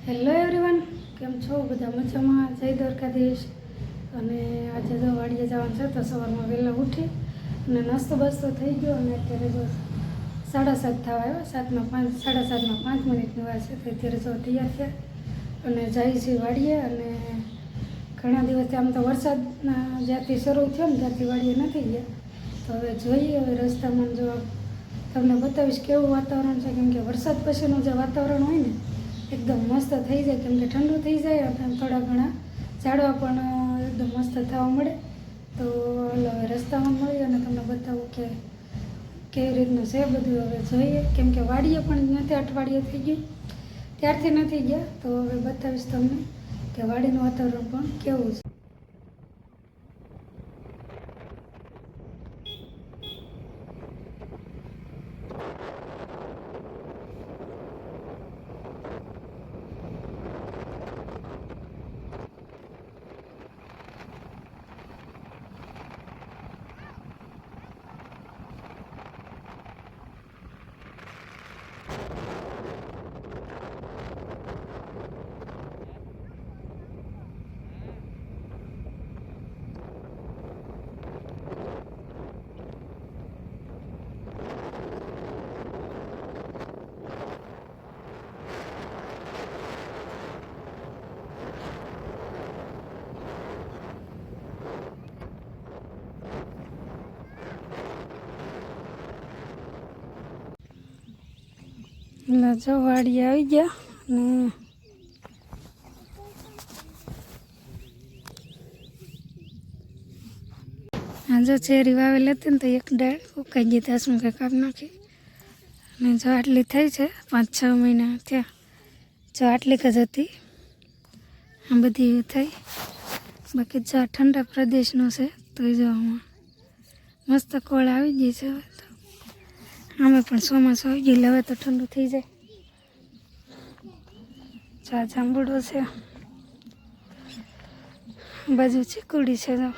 Hello everyone, કેમ છો? બધા મજામાં? જય દ્વારકાધીશ. અને આજે જો વાડીએ જવાનું છે તો સવારમાં વહેલા ઉઠી અને નાસ્તો બાસ્તો થઈ ગયો અને અત્યારે જો 7:30 થવા આવ્યો. 7:05 વાર છે તો અત્યારે જો તૈયાર થયા અને જાય છે વાડીએ. અને ઘણા દિવસથી આમ તો વરસાદના જ્યારથી શરૂ થયો ને ત્યારથી વાડીએ નથી ગયા. તો હવે જોઈએ, હવે રસ્તામાં જો તમને બતાવીશ કેવું વાતાવરણ છે. કેમ કે વરસાદ પછીનું જે વાતાવરણ હોય ને એકદમ મસ્ત થઈ જાય, કેમ કે ઠંડુ થઈ જાય અને થોડા ઘણા ઝાડવા પણ એકદમ મસ્ત થવા મળે. તો હવે રસ્તામાં મળી અને તમને બતાવું કે કેવી રીતનું છે બધું. હવે જોઈએ, કેમ કે વાડીએ પણ ત્યાંથી અઠવાડિયે થઈ ગયું, ત્યારથી નથી ગયા. તો હવે બતાવીશ તમને કે વાડીનું વાતાવરણ પણ કેવું છે. એટલે જો વાડીએ આવી ગયા ને આ જો ચેરી વાવેલી હતી ને તો એક ડાળ ઉકાઈ ગઈ, ત્યાં શું કંઈ કાપ નાખી અને જો આટલી થઈ છે. 5-6 મહિના થયા. જો આટલી જ હતી, આ બધી થઈ. બાકી જો આ ઠંડા પ્રદેશનો છે તો જો આમાં મસ્ત કોળ આવી ગઈ છે. હવે તો આમે પણ ચોમાસું આવી ગયું, હવે તો ઠંડુ થઈ જાય. ચા જાંબુડો છે, બાજુ ચીકુડી છે. જો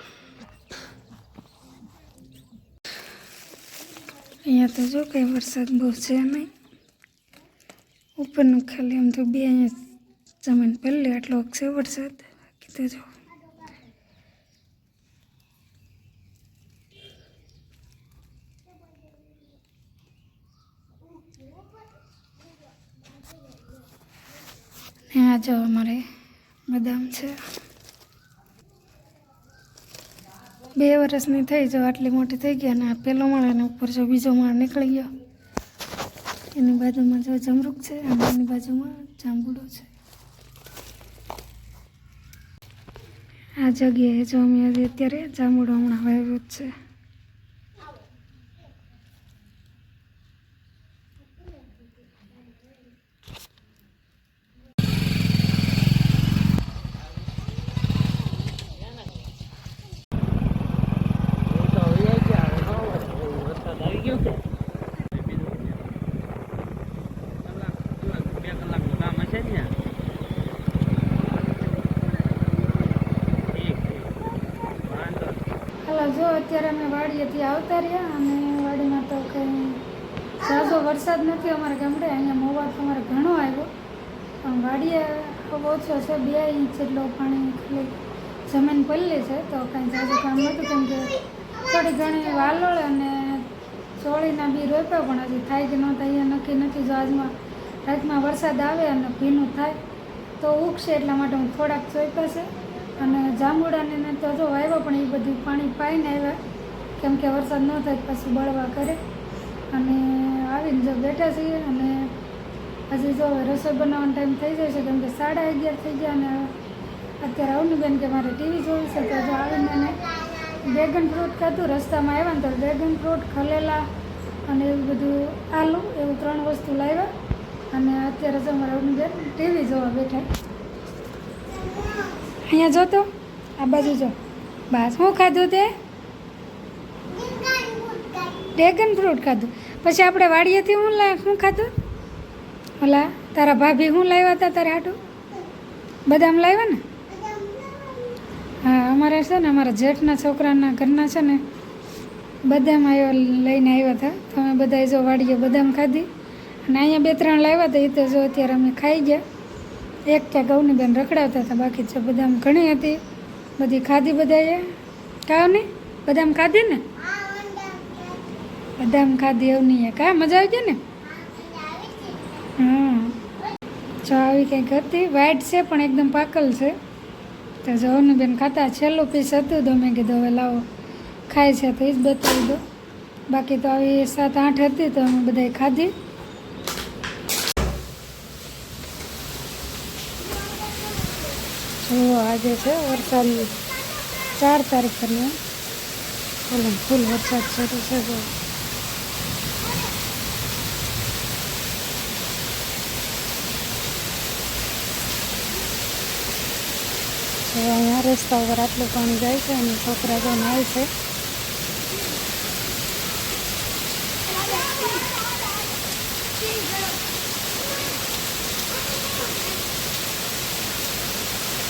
અહીંયા તો જો કંઈ વરસાદ બહુ છે નહીં, ઉપરનું ખાલી આમ તો બે અહીંયા જમીન પહેલી આટલો છે વરસાદ. બાકી તો જો આ જો અમારે બદામ છે, 2 વર્ષની થઈ. જો આટલી મોટી થઈ ગઈ અને આ પહેલો માળ અને ઉપર જો બીજો માળ નીકળી ગયો. એની બાજુમાં જો જમરૂક છે અને એની બાજુમાં જાંબુડો છે. આ જગ્યાએ જો અમે અત્યારે જાંબુડો હમણાં વાવ્યો જ છે. જો અત્યારે અમે વાડીએથી આવતા રહ્યા અને વાડીમાં તો કંઈ ઝાઝો વરસાદ નથી અમારે ગામડે. અહીંયા મોવા તો અમારે ઘણો આવ્યો, પણ વાડીએ ખૂબ ઓછો છે. 2 ઇંચ જેટલો પાણી ખાલી જમીન પલ્લી છે. તો કાંઈ ઝાઝું કામ નહોતું, કેમ કે થોડી ઘણી વાલોળ અને ચોળીના બી રોપ્યા, પણ હજી થાય કે ન થાય અહીંયા નક્કી નથી. જો આજમાં રાતમાં વરસાદ આવે અને ભીનું થાય તો ઉગશે, એટલા માટે હું થોડાક ચોપ્યા છે. અને જાંબુડાને તો જો વાવ્યા, પણ એ બધું પાણી પાઈને આવ્યા, કેમ કે વરસાદ ન થાય પછી બળવા કરે. અને આવીને જો બેઠા છીએ અને હજી જો રસોઈ બનાવવાનો ટાઈમ થઈ જાય છે, કેમ કે 11:30 થઈ ગયા. અને અત્યારે આવનું બેન કે મારે ટીવી જોવી છે. તો જો આવીને એને ડ્રેગન ફ્રૂટ ખાધું. રસ્તામાં આવ્યા ને તો ડ્રેગન ફ્રૂટ, ખલેલા અને એવું બધું આલુ, એવું 3 વસ્તુ લાવ્યા. અને અત્યારે જો મારા આવનું બેન ટીવી જોવા બેઠા. અહીંયા જોતો, આ બાજુ જો. બસ શું ખાધું તે? ડ્રેગન ફ્રૂટ ખાધું. પછી આપણે વાડીએથી શું ખાધું? ઓલા તારા ભાભી શું લાવ્યા હતા તારે હાટું? બદામ લાવ્યા ને? હા, અમારે છે ને અમારા જેઠના છોકરાના ઘરના છે ને બદામ લઈને આવ્યા હતા. તો અમે બધા જો વાડીએ બદામ ખાધી અને અહીંયા 2-3 લાવ્યા હતા. એ તો જો અત્યારે અમે ખાઈ ગયા. એક ત્યાં ગૌની બેન રખડાવતા હતા, બાકી છે બદામ ઘણી હતી, બધી ખાધી બધાએ. કાવ ને બદામ ખાધી ને, બદામ ખાધી અવનીએ. કા મજા આવી ગઈ ને? હા, જો આવી કંઈક હતી, વ્હાઈટ છે પણ એકદમ પાકલ છે. તો જો બેન ખાતા છેલ્લું પીસ હતું તો મેં કીધું હવે લાવો ખાય છે તો એ જ બતાવી દો. બાકી તો આવી 7-8 હતી તો અમે બધાએ ખાધી. જો આજે છે વરસાદની 4 તારીખની ફૂલ વરસાદ શરૂ છે. જો અહીંયા રસ્તા ઉપર આટલું પાણી જાય છે અને છોકરા તો નાય છે.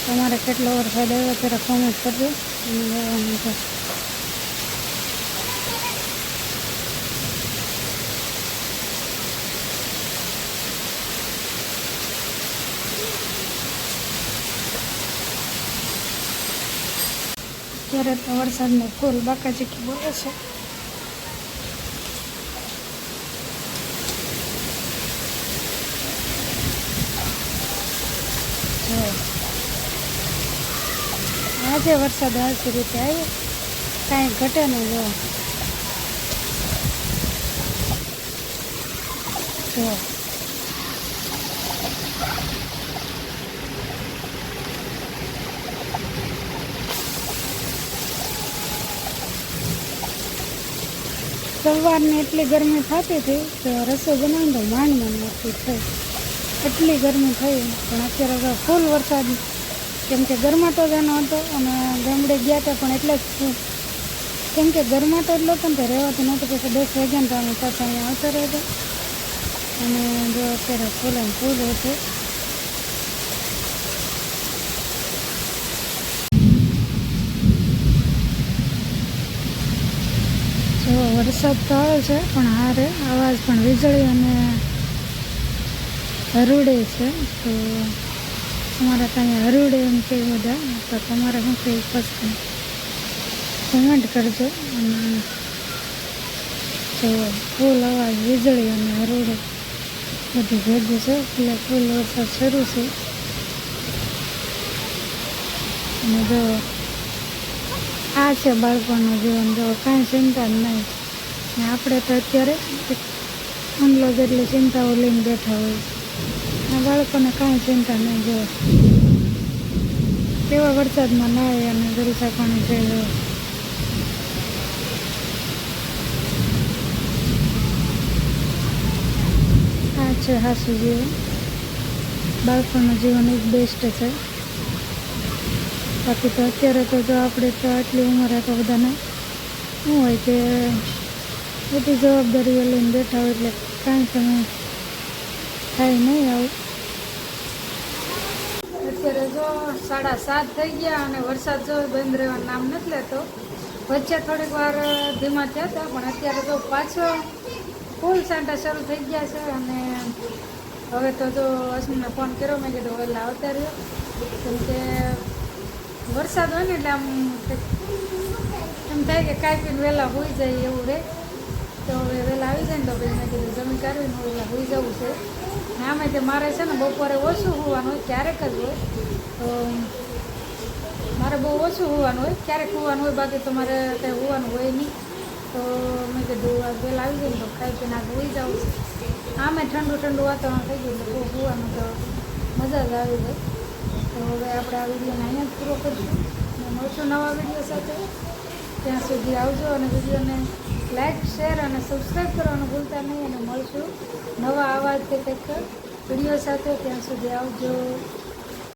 તમારે કેટલો વરસાદ આવ્યો ત્યારે કોમેન્ટ કરજો અને જવાનું છે. અત્યારે તો વરસાદને ફૂલ બાકાચીકી બોલે છે. આજે વરસાદ આવતી રીતે આવ્યો, કાંઈ ઘટે નહીં. જો સવારની એટલી ગરમી થતી હતી તો રસોઈ બનાવીને તો માંડ નાખતી થઈ, એટલી ગરમી થઈ. પણ અત્યારે તો ફૂલ વરસાદ, કેમ કે ગરમાટો જ એનો હતો અને ગામડે ગયા હતા પણ એટલે જ, કેમ કે ગરમાટો એટલો હતો ને તો રહેવાતું નહોતું. પછી 10 વાગ્યા ને તો અમે પાછા અહીંયા આવતા રહેતા. અને જો અત્યારે ફૂલ હતું. જો વરસાદ તો આવે છે પણ હારે અવાજ પણ વીજળી અને હરુડે છે. તો તમારે ત્યાં હરુડે એમ કે બધા, તો તમારે શું કંઈ પસંદ કોમેન્ટ કરજો. અને જો ફૂલ અવાજ વીજળી અને હરુડે બધું ભેગું છે એટલે ફૂલ વરસાદ શરૂ છે. અને જો આ છે બાળકોનું જીવન. જો કાંઈ ચિંતા જ નહીં. ને આપણે તો અત્યારે ઊંડલો જેટલી ચિંતાઓ લઈને બેઠા હોય, આ બાળકોને કાંઈ ચિંતા નહીં. જો કેવા વરસાદમાં નાય અને ગરીસા પાણી છે. જો આ છે હાસુ જીવન, બાળકોનું જીવન એક બેસ્ટ છે. બાકી તો અત્યારે તો જો આપણે તો આટલી ઉંમરે તો બધાને શું હોય કે બધી જવાબદારીઓ લઈને બેઠા હોય એટલે કાંઈ તમે થાય નહીં આવું. અત્યારે જો 7:30 થઈ ગયા અને વરસાદ જો બંધ રહેવાનું નામ નથી લેતો. વચ્ચે થોડીક વાર ધીમા થયા હતા પણ અત્યારે તો પાછો ફૂલ સાંટા શરૂ થઈ ગયા છે. અને હવે તો જો અશ્વિનને ફોન કર્યો, મેં કીધું વહેલા આવતા રહ્યો, કેમ કે વરસાદ હોય ને એટલે આમ એમ થાય કે કાંઈ પીને વહેલા હોઈ જાય એવું રહે. તો હવે વહેલા આવી જાય ને તો ભાઈ મેં કીધું જમી કાઢીને વહેલા હોઈ જવું છે. ને આમે તે મારે છે ને બપોરે ઓછું હોવાનું હોય, ક્યારેક જ હોય. તો મારે બહુ ઓછું હોવાનું હોય, ક્યારેક હોવાનું હોય, બાકી તો મારે કંઈ હોવાનું હોય નહીં. તો મેં કીધું વહેલા આવી જાય ને તો ખાઈ પીને આગળ હોઈ જવું છે. આમે ઠંડુ વાતાવરણ થઈ ગયું એટલે બહુ હોવાનું તો મજા જ આવી જાય. તો હવે આપણે આ વિડીયોને અહીંયા જ પૂરો કરીશું અને મળશું નવા વિડીયો સાથે. ત્યાં સુધી આવજો અને વિડીયોને લાઈક, શેર અને સબસ્ક્રાઈબ કરવાનું ભૂલતા નહીં. અને મળશું નવા આવા જ કંઈક વિડીયો સાથે. ત્યાં સુધી આવજો.